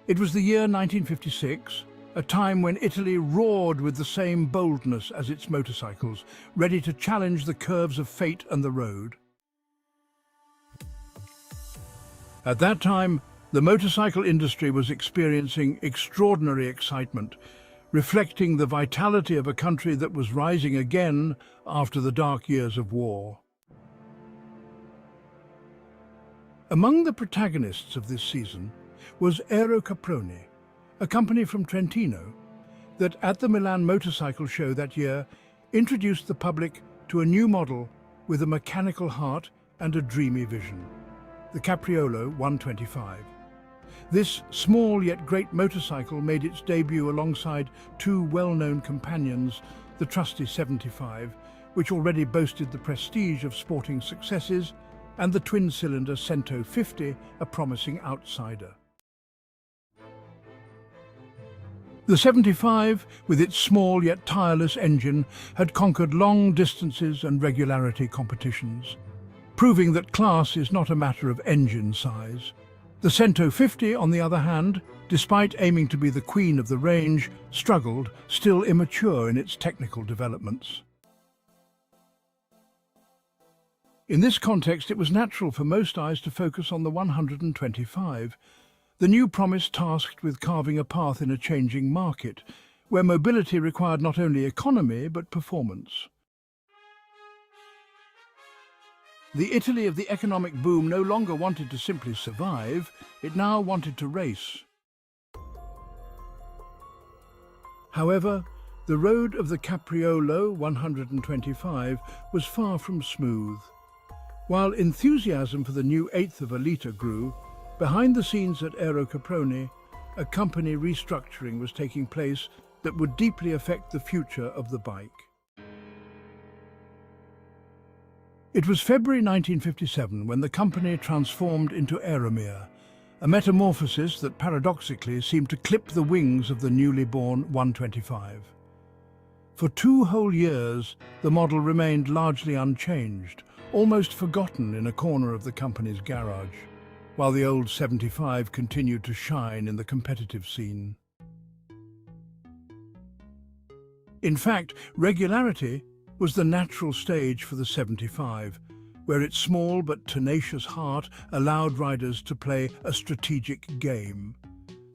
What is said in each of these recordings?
It was the year 1956, a time when Italy roared with the same boldness as its motorcycles, ready to challenge the curves of fate and the road. At that time, the motorcycle industry was experiencing extraordinary excitement, reflecting the vitality of a country that was rising again after the dark years of war. Among the protagonists of this season was AeroCaproni, a company from Trentino that at the Milan Motorcycle Show that year introduced the public to a new model with a mechanical heart and a dreamy vision, the Capriolo 125. This small yet great motorcycle made its debut alongside two well-known companions, the trusty 75, which already boasted the prestige of sporting successes, and the twin-cylinder Cento 50, a promising outsider. The 75, with its small yet tireless engine, had conquered long distances and regularity competitions, proving that class is not a matter of engine size. The Cento 50, on the other hand, despite aiming to be the queen of the range, struggled, still immature in its technical developments. In this context, it was natural for most eyes to focus on the 125, the new promise tasked with carving a path in a changing market, where mobility required not only economy but performance. The Italy of the economic boom no longer wanted to simply survive, it now wanted to race. However, the road of the Capriolo 125 was far from smooth. While enthusiasm for the new eighth of a litre grew, behind the scenes at AeroCaproni, a company restructuring was taking place that would deeply affect the future of the bike. It was February 1957 when the company transformed into Aeromir, a metamorphosis that paradoxically seemed to clip the wings of the newly born 125. For 2 whole years, the model remained largely unchanged, almost forgotten in a corner of the company's garage, while the old 75 continued to shine in the competitive scene. In fact, regularity was the natural stage for the 75, where its small but tenacious heart allowed riders to play a strategic game.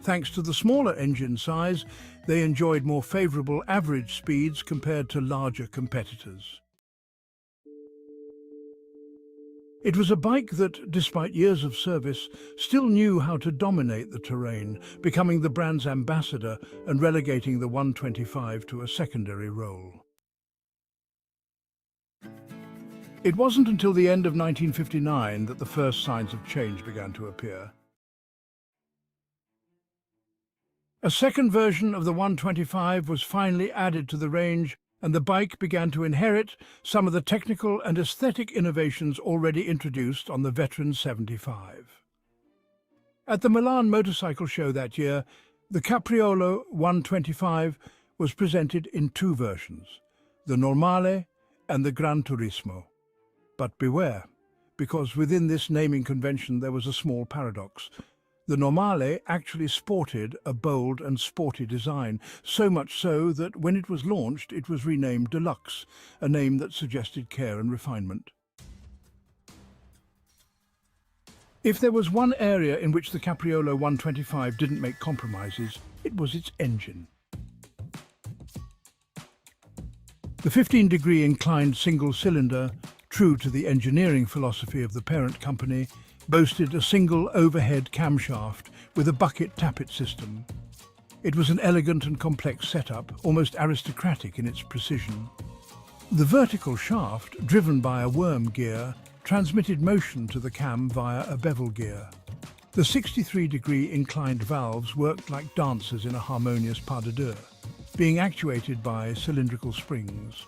Thanks to the smaller engine size, they enjoyed more favourable average speeds compared to larger competitors. It was a bike that, despite years of service, still knew how to dominate the terrain, becoming the brand's ambassador and relegating the 125 to a secondary role. It wasn't until the end of 1959 that the first signs of change began to appear. A second version of the 125 was finally added to the range, and the bike began to inherit some of the technical and aesthetic innovations already introduced on the veteran 75. At the Milan Motorcycle Show that year, the Capriolo 125 was presented in 2 versions, the Normale and the Gran Turismo. But beware, because within this naming convention there was a small paradox. The Normale actually sported a bold and sporty design, so much so that when it was launched it was renamed Deluxe, a name that suggested care and refinement. If there was one area in which the Capriolo 125 didn't make compromises, it was its engine. The 15-degree inclined single-cylinder, true to the engineering philosophy of the parent company, boasted a single overhead camshaft with a bucket tappet system. It was an elegant and complex setup, almost aristocratic in its precision. The vertical shaft, driven by a worm gear, transmitted motion to the cam via a bevel gear. The 63-degree inclined valves worked like dancers in a harmonious pas de deux, being actuated by cylindrical springs.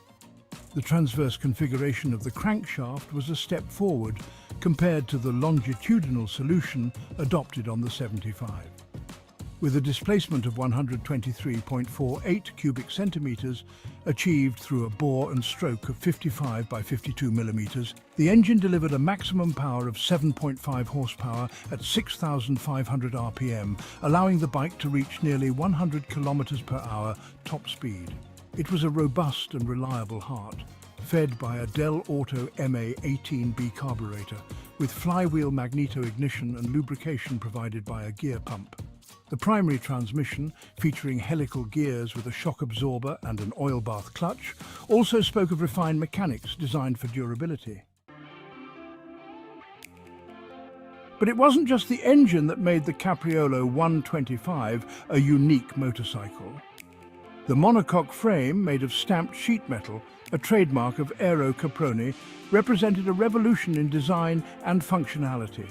The transverse configuration of the crankshaft was a step forward compared to the longitudinal solution adopted on the 75. with a displacement of 123.48 cubic centimeters achieved through a bore and stroke of 55 by 52 millimeters. The engine delivered a maximum power of 7.5 horsepower at 6,500 RPM, allowing the bike to reach nearly 100 kilometers per hour top speed. It was a robust and reliable heart, fed by a Dell Auto MA-18B carburetor, with flywheel magneto ignition and lubrication provided by a gear pump. The primary transmission, featuring helical gears with a shock absorber and an oil bath clutch, also spoke of refined mechanics designed for durability. But it wasn't just the engine that made the Capriolo 125 a unique motorcycle. The monocoque frame, made of stamped sheet metal, a trademark of AeroCaproni, represented a revolution in design and functionality.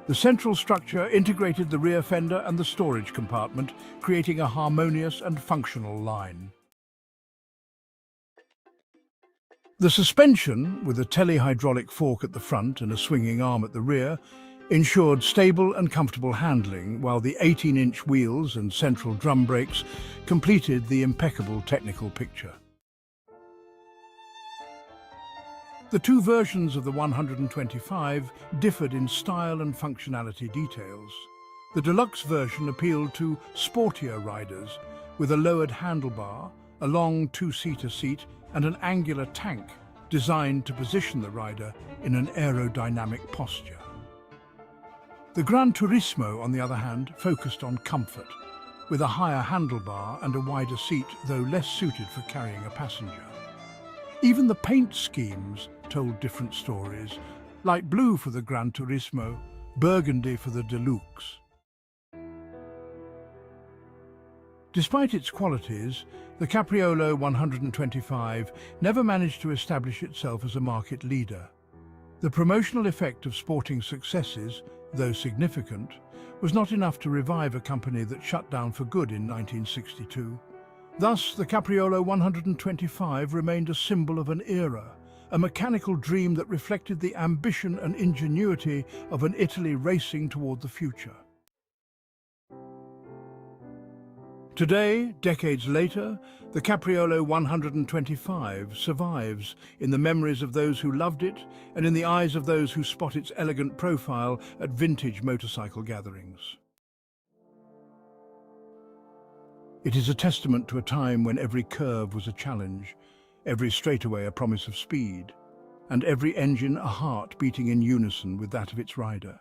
The central structure integrated the rear fender and the storage compartment, creating a harmonious and functional line. The suspension, with a telehydraulic fork at the front and a swinging arm at the rear, ensured stable and comfortable handling, while the 18-inch wheels and central drum brakes completed the impeccable technical picture. The two versions of the 125 differed in style and functionality details. The deluxe version appealed to sportier riders, with a lowered handlebar, a long two-seater seat, and an angular tank designed to position the rider in an aerodynamic posture. The Gran Turismo, on the other hand, focused on comfort, with a higher handlebar and a wider seat, though less suited for carrying a passenger. Even the paint schemes told different stories: light blue for the Gran Turismo, burgundy for the Deluxe. Despite its qualities, the Capriolo 125 never managed to establish itself as a market leader. The promotional effect of sporting successes, though significant, was not enough to revive a company that shut down for good in 1962. Thus, the Capriolo 125 remained a symbol of an era, a mechanical dream that reflected the ambition and ingenuity of an Italy racing toward the future. Today, decades later, the Capriolo 125 survives in the memories of those who loved it and in the eyes of those who spot its elegant profile at vintage motorcycle gatherings. It is a testament to a time when every curve was a challenge, every straightaway a promise of speed, and every engine a heart beating in unison with that of its rider.